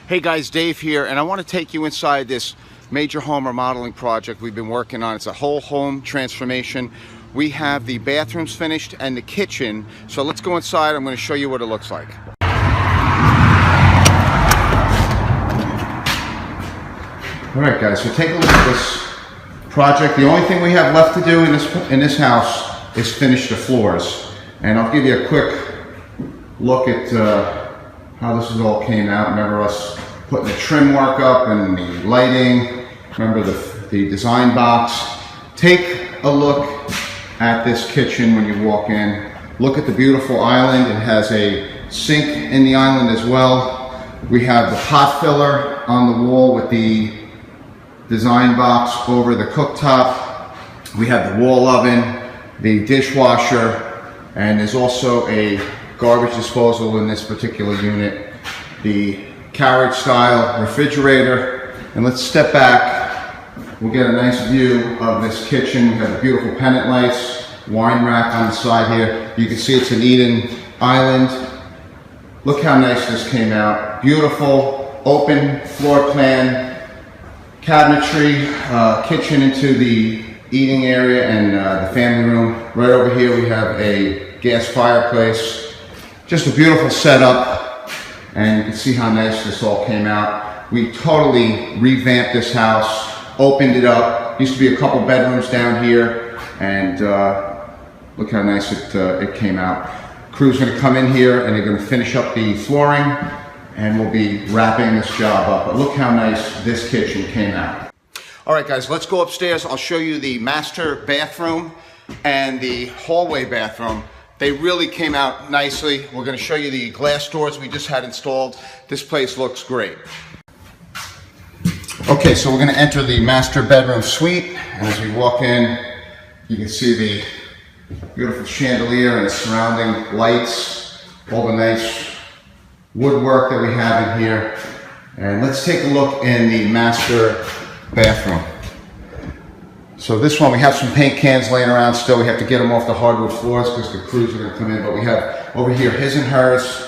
Hey guys, Dave here, and I want to take you inside this major home remodeling project we've been working on. It's a whole home transformation. We have the bathrooms finished and the kitchen, so let's go inside. I'm going to show you what it looks like. Alright guys, so take a look at this project. The only thing we have left to do in this house is finish the floors. And I'll give you a quick look at how this all came out. Remember us putting the trim work up and the lighting. Remember the design box. Take a look at this kitchen when you walk in. Look at the beautiful island. It has a sink in the island as well. We have the pot filler on the wall with the design box over the cooktop. We have the wall oven, the dishwasher, and there's also a garbage disposal in this particular unit, the carriage style refrigerator. And let's step back. We'll get a nice view of this kitchen. We have the beautiful pendant lights, wine rack on the side here. You can see it's an Eden island. Look how nice this came out. Beautiful open floor plan, cabinetry, kitchen into the eating area and the family room. Right over here we have a gas fireplace. Just a beautiful setup, and you can see how nice this all came out. We totally revamped this house, opened it up. Used to be a couple bedrooms down here, and look how nice it came out. Crew's gonna come in here and they're gonna finish up the flooring, and we'll be wrapping this job up. But look how nice this kitchen came out. All right guys, let's go upstairs. I'll show you the master bathroom and the hallway bathroom. They really came out nicely. We're going to show you the glass doors we just had installed. This place looks great. Okay, so we're going to enter the master bedroom suite. And as we walk in, you can see the beautiful chandelier and the surrounding lights, all the nice woodwork that we have in here. And let's take a look in the master bathroom. So this one, we have some paint cans laying around still. We have to get them off the hardwood floors because the crews are going to come in. But we have over here his and hers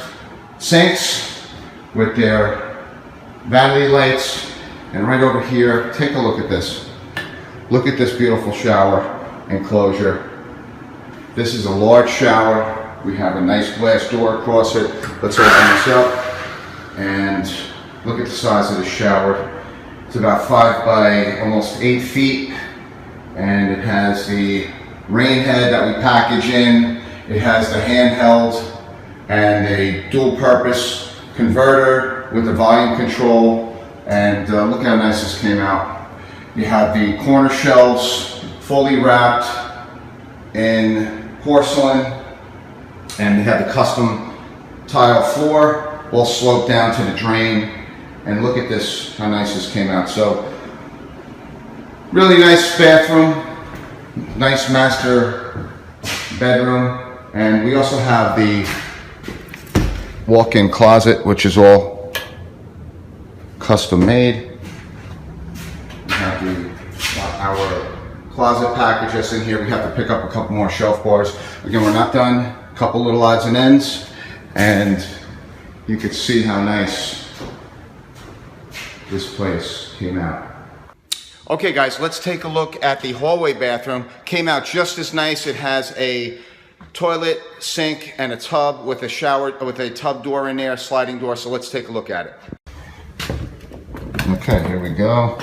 sinks with their vanity lights. And right over here, take a look at this. Look at this beautiful shower enclosure. This is a large shower. We have a nice glass door across it. Let's open this up and look at the size of the shower. It's about 5 by almost 8 feet. And it has the rain head that we package in. It has the handheld and a dual purpose converter with the volume control. And look how nice this came out. You have the corner shelves fully wrapped in porcelain. And we have the custom tile floor all sloped down to the drain. And look at this, how nice this came out. So, really nice bathroom, nice master bedroom, and we also have the walk-in closet, which is all custom made. We have our closet package that's in here. We have to pick up a couple more shelf bars. Again, we're not done. A couple little odds and ends, and you can see how nice this place came out. Okay guys, let's take a look at the hallway bathroom. Came out just as nice. It has a toilet, sink, and a tub with a shower, with a tub door in there, sliding door. So let's take a look at it. Okay, here we go.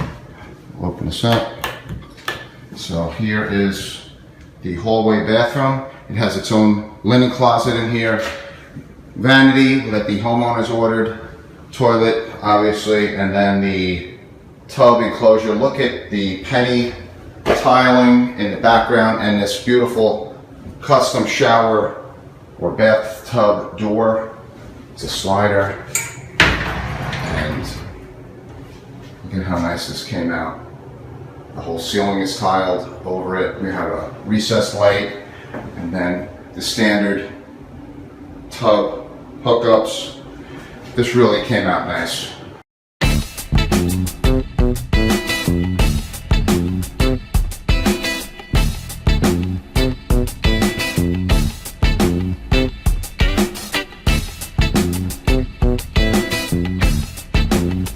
We'll open this up. So here is the hallway bathroom. It has its own linen closet in here, vanity that the homeowners ordered, toilet, obviously, and then the tub enclosure. Look at the penny tiling in the background and this beautiful custom shower or bathtub door. It's a slider, and look at how nice this came out. The whole ceiling is tiled over it. We have a recessed light and then the standard tub hookups. This really came out nice. Bye.